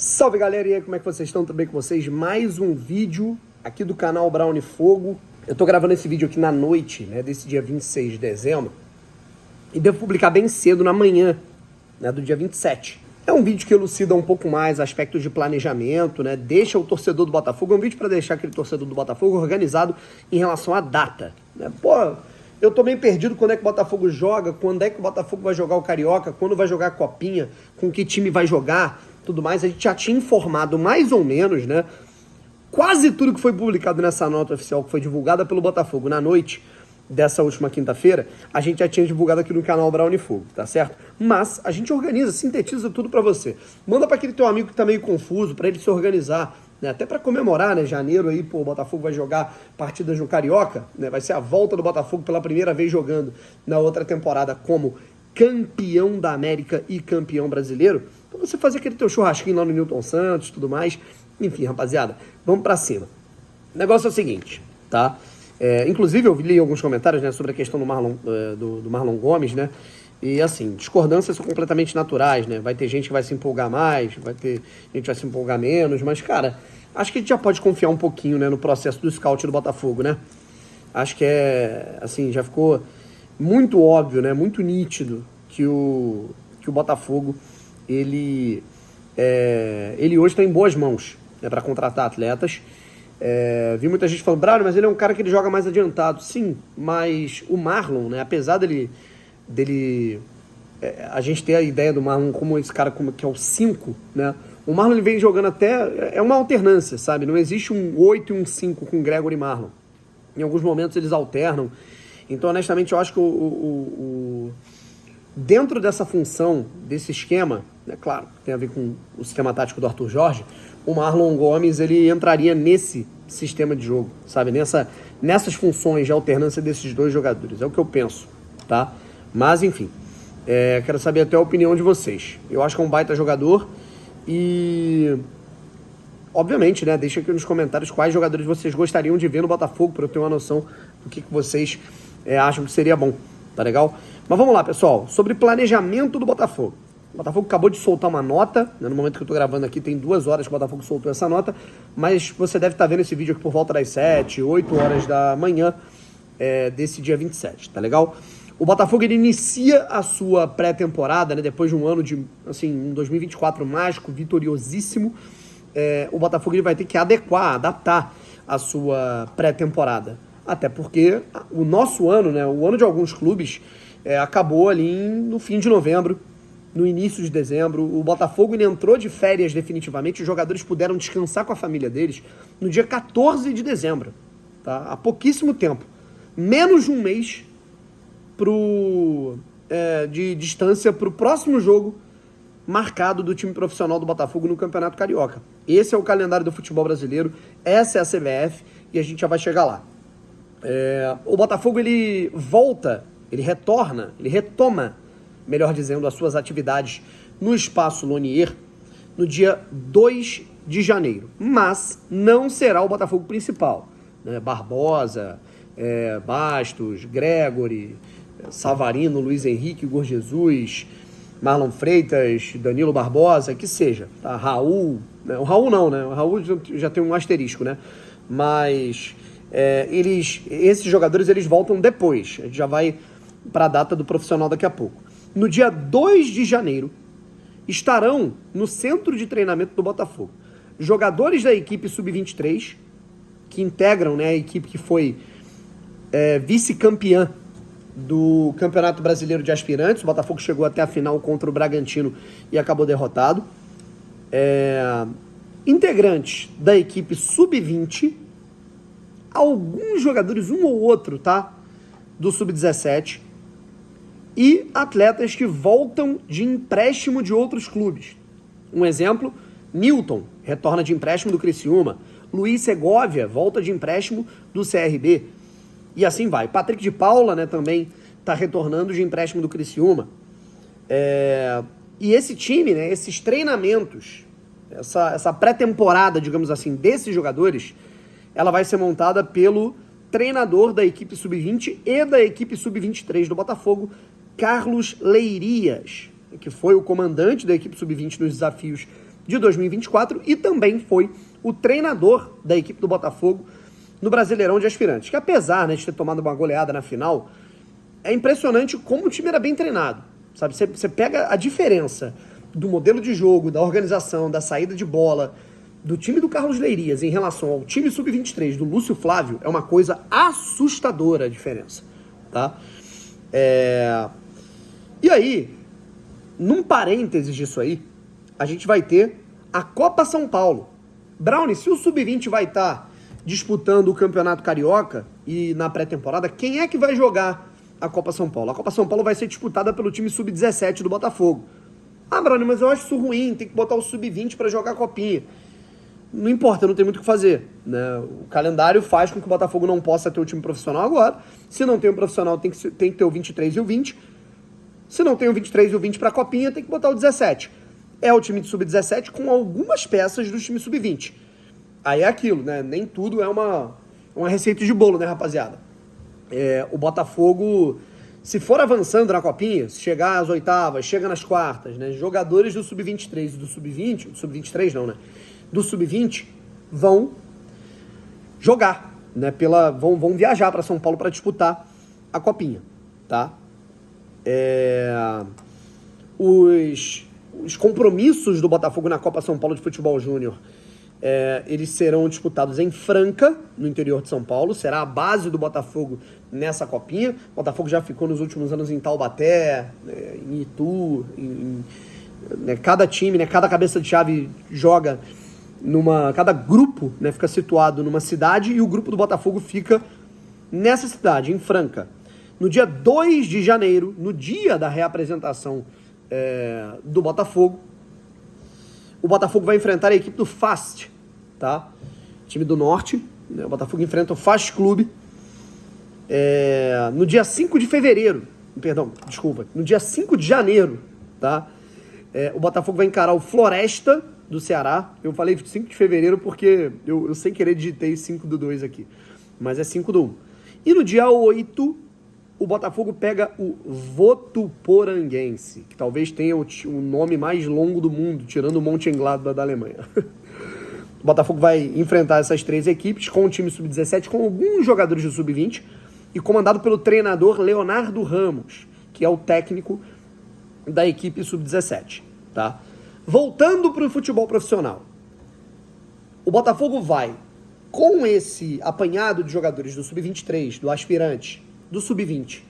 Salve galera, e aí, como é que vocês estão? Tudo bem com vocês? Mais um vídeo aqui do canal Brownie Fogo. Eu tô gravando esse vídeo aqui na noite, né, desse dia 26 de dezembro. E devo publicar bem cedo na manhã, né, do dia 27. É um vídeo que elucida um pouco mais aspectos de planejamento, né, deixa o torcedor do Botafogo, é um vídeo para deixar aquele torcedor do Botafogo organizado em relação à data, né? Pô, eu tô meio perdido quando é que o Botafogo joga, quando é que o Botafogo vai jogar o Carioca, quando vai jogar a Copinha, com que time vai jogar, tudo mais. A gente já tinha informado mais ou menos, né, quase tudo que foi publicado nessa nota oficial que foi divulgada pelo Botafogo na noite dessa última quinta-feira, a gente já tinha divulgado aqui no canal Brownie Fogo, tá certo? Mas a gente organiza, sintetiza tudo pra você. Manda pra aquele teu amigo que tá meio confuso, pra ele se organizar, né? Até pra comemorar, né? Janeiro aí, pô, o Botafogo vai jogar partidas no Carioca, né? Vai ser a volta do Botafogo pela primeira vez jogando na outra temporada como campeão da América e campeão brasileiro. Então você fazer aquele teu churrasquinho lá no Newton Santos, tudo mais. Enfim, rapaziada, vamos pra cima. O negócio é o seguinte, tá? Inclusive eu li alguns comentários, né, sobre a questão do Marlon Gomes, né, e assim, discordâncias são completamente naturais, né, vai ter gente que vai se empolgar mais, vai ter gente que vai se empolgar menos, mas cara, acho que a gente já pode confiar um pouquinho, né, no processo do scout do Botafogo, né, acho que assim, já ficou muito óbvio, né, muito nítido que o Botafogo, ele hoje está em boas mãos, né, para contratar atletas. Vi muita gente falando, Brauno, mas ele é um cara que ele joga mais adiantado. Sim, mas o Marlon, né, apesar dele a gente ter a ideia do Marlon como esse cara que é o 5, né, o Marlon ele vem jogando até, é uma alternância, sabe, não existe um 8 e um 5 com Gregory e Marlon. Em alguns momentos eles alternam. Então, honestamente, eu acho que dentro dessa função, desse esquema, né, claro, tem a ver com o sistema tático do Arthur Jorge, o Marlon Gomes, ele entraria nesse sistema de jogo, sabe? Nessas funções de alternância desses dois jogadores. É o que eu penso, tá? Mas, enfim, quero saber até a opinião de vocês. Eu acho que é um baita jogador e, obviamente, né, deixa aqui nos comentários quais jogadores vocês gostariam de ver no Botafogo, para eu ter uma noção do que vocês acham que seria bom, tá legal? Mas vamos lá, pessoal, sobre planejamento do Botafogo. O Botafogo acabou de soltar uma nota, né? No momento que eu tô gravando aqui, tem 2 horas que o Botafogo soltou essa nota, mas você deve estar vendo esse vídeo aqui por volta das 7, 8 horas da manhã desse dia 27, tá legal? O Botafogo, ele inicia a sua pré-temporada, né? Depois de um ano de, assim, um 2024 mágico, vitoriosíssimo. O Botafogo ele vai ter que adaptar a sua pré-temporada. Até porque o nosso ano, né? O ano de alguns clubes acabou ali no fim de novembro, no início de dezembro. O Botafogo ele entrou de férias definitivamente, os jogadores puderam descansar com a família deles no dia 14 de dezembro, tá? Há pouquíssimo tempo, menos de um mês de distância para o próximo jogo marcado do time profissional do Botafogo no Campeonato Carioca. Esse é o calendário do futebol brasileiro, essa é a CBF e a gente já vai chegar lá. O Botafogo ele retoma, melhor dizendo, as suas atividades no Espaço Lonier no dia 2 de janeiro. Mas não será o Botafogo principal, né? Barbosa, Bastos, Gregory, Savarino, Luiz Henrique, Igor Jesus, Marlon Freitas, Danilo Barbosa, que seja, tá? Raul, né? O Raul não, né? O Raul já tem um asterisco, né? Mas esses jogadores eles voltam depois. A gente já vai para a data do profissional daqui a pouco. No dia 2 de janeiro, estarão no centro de treinamento do Botafogo jogadores da equipe sub-23, que integram, né, a equipe que foi vice-campeã do Campeonato Brasileiro de Aspirantes. O Botafogo chegou até a final contra o Bragantino e acabou derrotado. Integrantes da equipe sub-20, alguns jogadores, um ou outro, tá, do sub-17, e atletas que voltam de empréstimo de outros clubes. Um exemplo, Newton retorna de empréstimo do Criciúma, Luiz Segovia volta de empréstimo do CRB, e assim vai. Patrick de Paula, né, também está retornando de empréstimo do Criciúma. E esse time, né, esses treinamentos, essa pré-temporada, digamos assim, desses jogadores, ela vai ser montada pelo treinador da equipe sub-20 e da equipe sub-23 do Botafogo, Carlos Leirias, que foi o comandante da equipe sub-20 nos desafios de 2024 e também foi o treinador da equipe do Botafogo no Brasileirão de Aspirantes, que apesar, né, de ter tomado uma goleada na final, é impressionante como o time era bem treinado, sabe? Você pega a diferença do modelo de jogo, da organização, da saída de bola, do time do Carlos Leirias em relação ao time sub-23 do Lúcio Flávio, é uma coisa assustadora a diferença, tá? E aí, num parênteses disso aí, a gente vai ter a Copa São Paulo. Brownie, se o sub-20 vai estar disputando o Campeonato Carioca e na pré-temporada, quem é que vai jogar a Copa São Paulo? A Copa São Paulo vai ser disputada pelo time sub-17 do Botafogo. Ah, Brownie, mas eu acho isso ruim, tem que botar o sub-20 para jogar a Copinha. Não importa, não tem muito o que fazer, né? O calendário faz com que o Botafogo não possa ter o time profissional agora. Se não tem o profissional, tem que ter o 23 e o 20. Se não tem o 23 e o 20 para a Copinha, tem que botar o 17. É o time de sub-17 com algumas peças do time sub-20. Aí é aquilo, né? Nem tudo é uma receita de bolo, né, rapaziada? O Botafogo, se for avançando na Copinha, se chegar às oitavas, chega nas quartas, né? Jogadores do sub-23 e do sub-20, sub-23 não, né? Do sub-20 vão jogar, né? Vão viajar para São Paulo para disputar a Copinha, tá? Os compromissos do Botafogo na Copa São Paulo de Futebol Júnior, eles serão disputados em Franca, no interior de São Paulo. Será a base do Botafogo nessa Copinha. O Botafogo já ficou nos últimos anos em Taubaté, em Itu, né, cada time, né, cada cabeça de chave joga cada grupo, né, fica situado numa cidade e o grupo do Botafogo fica nessa cidade, em Franca. No dia 2 de janeiro, no dia da reapresentação do Botafogo, o Botafogo vai enfrentar a equipe do FAST, tá? Time do Norte, né? O Botafogo enfrenta o FAST Clube no dia 5 de fevereiro, no dia 5 de janeiro, tá? O Botafogo vai encarar o Floresta do Ceará. Eu falei 5 de fevereiro porque eu sem querer digitei 5/2 aqui, mas é 5/1. E no dia 8, o Botafogo pega o Votuporanguense, que talvez tenha o nome mais longo do mundo, tirando o Mönchengladbach da Alemanha. O Botafogo vai enfrentar essas três equipes com o time sub-17, com alguns jogadores do sub-20, e comandado pelo treinador Leonardo Ramos, que é o técnico da equipe sub-17, tá? Voltando para o futebol profissional, o Botafogo vai, com esse apanhado de jogadores do sub-23, do aspirante, do sub-20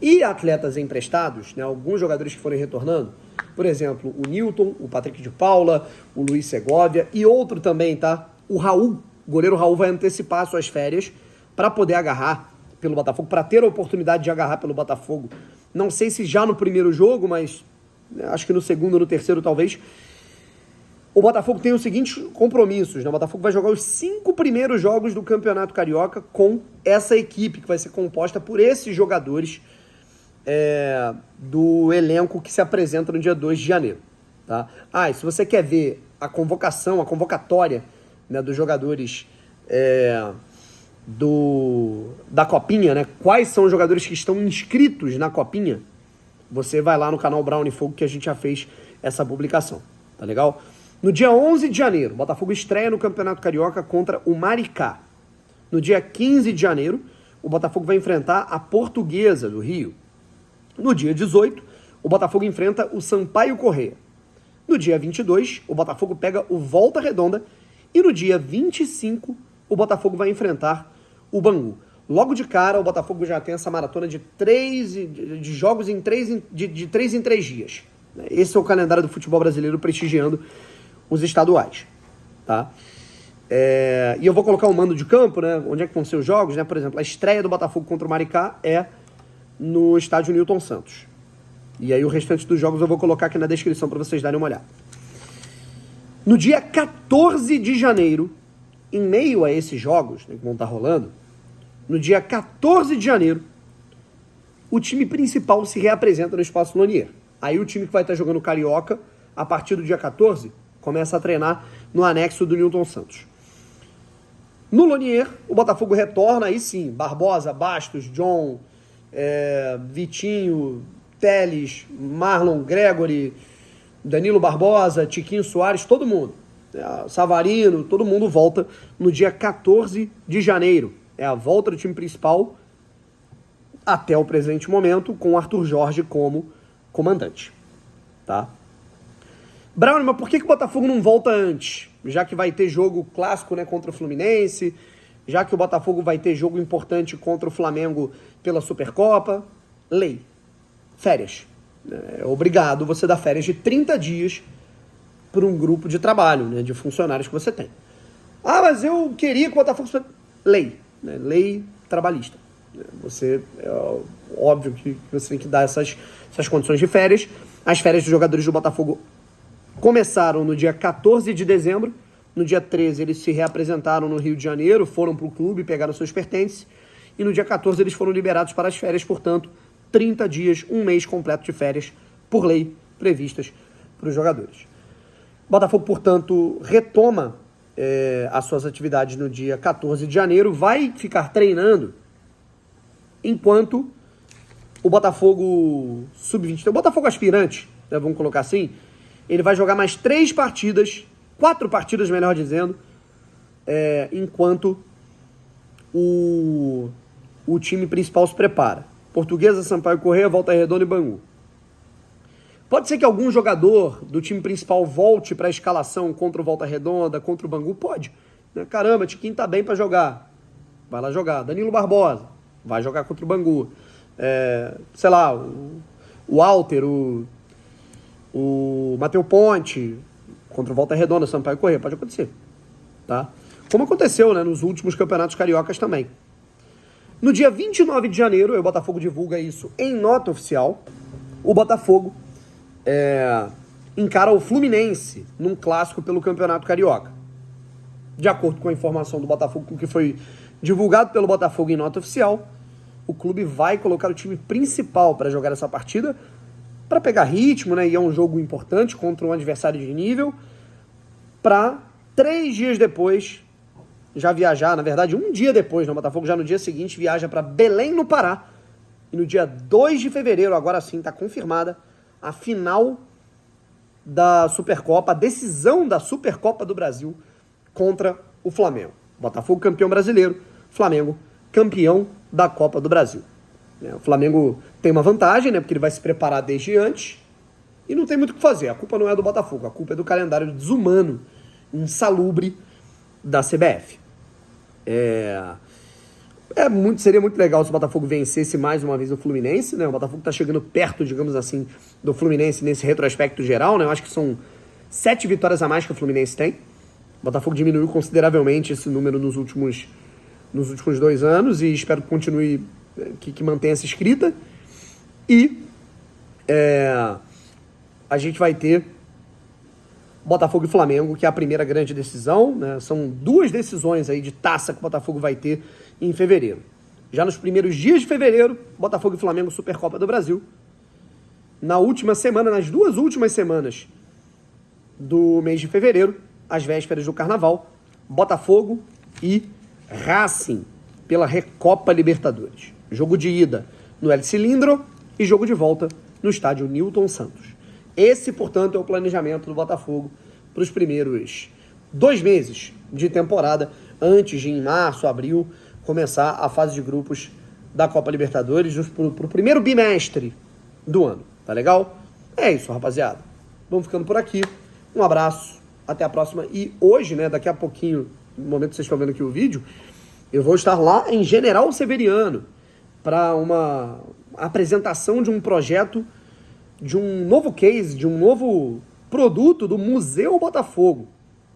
e atletas emprestados, né, alguns jogadores que forem retornando, por exemplo, o Newton, o Patrick de Paula, o Luiz Segovia e outro também, tá? O Raul, o goleiro Raul vai antecipar suas férias para poder agarrar pelo Botafogo, para ter a oportunidade de agarrar pelo Botafogo. Não sei se já no primeiro jogo, mas acho que no segundo ou no terceiro talvez. O Botafogo tem os seguintes compromissos, né? O Botafogo vai jogar os 5 primeiros jogos do Campeonato Carioca com essa equipe, que vai ser composta por esses jogadores do elenco que se apresenta no dia 2 de janeiro. Tá? E se você quer ver a convocatória, né, dos jogadores da Copinha, né? Quais são os jogadores que estão inscritos na Copinha, você vai lá no canal Brownie Fogo que a gente já fez essa publicação, tá legal? No dia 11 de janeiro, o Botafogo estreia no Campeonato Carioca contra o Maricá. No dia 15 de janeiro, o Botafogo vai enfrentar a Portuguesa do Rio. No dia 18, o Botafogo enfrenta o Sampaio Corrêa. No dia 22, o Botafogo pega o Volta Redonda. E no dia 25, o Botafogo vai enfrentar o Bangu. Logo de cara, o Botafogo já tem essa maratona de jogos de 3 em 3 dias. Esse é o calendário do futebol brasileiro prestigiando os estaduais, tá? E eu vou colocar o mando de campo, né? Onde é que vão ser os jogos, né? Por exemplo, a estreia do Botafogo contra o Maricá é no estádio Newton Santos. E aí o restante dos jogos eu vou colocar aqui na descrição para vocês darem uma olhada. No dia 14 de janeiro, em meio a esses jogos, né, que vão estar rolando, no dia 14 de janeiro, o time principal se reapresenta no Espaço Lonier. Aí o time que vai estar jogando Carioca, a partir do dia 14, começa a treinar no anexo do Newton Santos. No Lonier, o Botafogo retorna, aí sim, Barbosa, Bastos, John, Vitinho, Teles, Marlon, Gregory, Danilo Barbosa, Tiquinho Soares, todo mundo. Savarino, todo mundo volta no dia 14 de janeiro. É a volta do time principal até o presente momento, com o Arthur Jorge como comandante. Tá? Brown, mas por que o Botafogo não volta antes? Já que vai ter jogo clássico, né, contra o Fluminense, já que o Botafogo vai ter jogo importante contra o Flamengo pela Supercopa. Lei. Férias. É obrigado você dar férias de 30 dias para um grupo de trabalho, né, de funcionários que você tem. Ah, mas eu queria que o Botafogo... Lei. Né, lei trabalhista. Você, é óbvio que você tem que dar essas condições de férias. As férias dos jogadores do Botafogo começaram no dia 14 de dezembro. No dia 13 eles se reapresentaram no Rio de Janeiro, foram para o clube, pegaram seus pertences. E no dia 14 eles foram liberados para as férias, portanto, 30 dias, um mês completo de férias, por lei, previstas para os jogadores. O Botafogo, portanto, retoma as suas atividades no dia 14 de janeiro, vai ficar treinando enquanto o Botafogo sub-20, o Botafogo aspirante, né, vamos colocar assim, ele vai jogar mais 4 partidas, melhor dizendo, enquanto o time principal se prepara. Portuguesa, Sampaio Corrêa, Volta Redonda e Bangu. Pode ser que algum jogador do time principal volte para a escalação contra o Volta Redonda, contra o Bangu? Pode. Caramba, Tiquinho tá bem para jogar. Vai lá jogar. Danilo Barbosa vai jogar contra o Bangu. Sei lá, o Walter, o Matheus Ponte contra o Volta Redonda, Sampaio Corrêa. Pode acontecer. Tá? Como aconteceu, né, nos últimos campeonatos cariocas também. No dia 29 de janeiro, o Botafogo divulga isso em nota oficial. O Botafogo encara o Fluminense num clássico pelo Campeonato Carioca. De acordo com a informação do Botafogo, que foi divulgado pelo Botafogo em nota oficial, o clube vai colocar o time principal para jogar essa partida, para pegar ritmo, né? E é um jogo importante contra um adversário de nível, para 3 dias depois já viajar, na verdade, um dia depois, né? O Botafogo já no dia seguinte viaja para Belém, no Pará, e no dia 2 de fevereiro, agora sim está confirmada, a final da Supercopa, a decisão da Supercopa do Brasil contra o Flamengo. Botafogo campeão brasileiro, Flamengo campeão da Copa do Brasil. O Flamengo tem uma vantagem, né, porque ele vai se preparar desde antes e não tem muito o que fazer. A culpa não é do Botafogo, a culpa é do calendário desumano, insalubre da CBF. Seria muito legal se o Botafogo vencesse mais uma vez o Fluminense, né? O Botafogo está chegando perto, digamos assim, do Fluminense nesse retrospecto geral, né? Eu acho que são 7 vitórias a mais que o Fluminense tem. O Botafogo diminuiu consideravelmente esse número nos últimos 2 anos e espero que continue, que mantenha essa escrita. E a gente vai ter Botafogo e Flamengo, que é a primeira grande decisão, né? São 2 decisões aí de taça que o Botafogo vai ter em fevereiro. Já nos primeiros dias de fevereiro, Botafogo e Flamengo, Supercopa do Brasil. Na última semana, nas 2 últimas semanas do mês de fevereiro, às vésperas do Carnaval, Botafogo e Racing pela Recopa Libertadores. Jogo de ida no El Cilindro e jogo de volta no estádio Newton Santos. Esse, portanto, é o planejamento do Botafogo para os primeiros 2 meses de temporada, antes de, em março, abril, começar a fase de grupos da Copa Libertadores para o primeiro bimestre do ano. Tá legal? É isso, rapaziada. Vamos ficando por aqui. Um abraço, até a próxima. E hoje, né, daqui a pouquinho, no momento que vocês estão vendo aqui o vídeo, eu vou estar lá em General Severiano para uma apresentação de um projeto, de um novo case, de um novo produto do Museu Botafogo.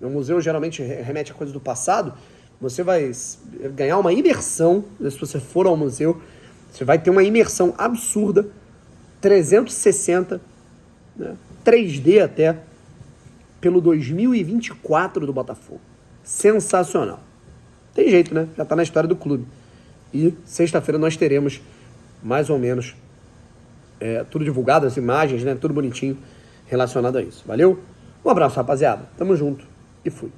O museu geralmente remete a coisas do passado. Você vai ganhar uma imersão, se você for ao museu, você vai ter uma imersão absurda, 360, né, 3D até, pelo 2024 do Botafogo. Sensacional. Tem jeito, né? Já tá na história do clube. E sexta-feira nós teremos, mais ou menos, tudo divulgado, as imagens, né? Tudo bonitinho relacionado a isso. Valeu? Um abraço, rapaziada. Tamo junto e fui.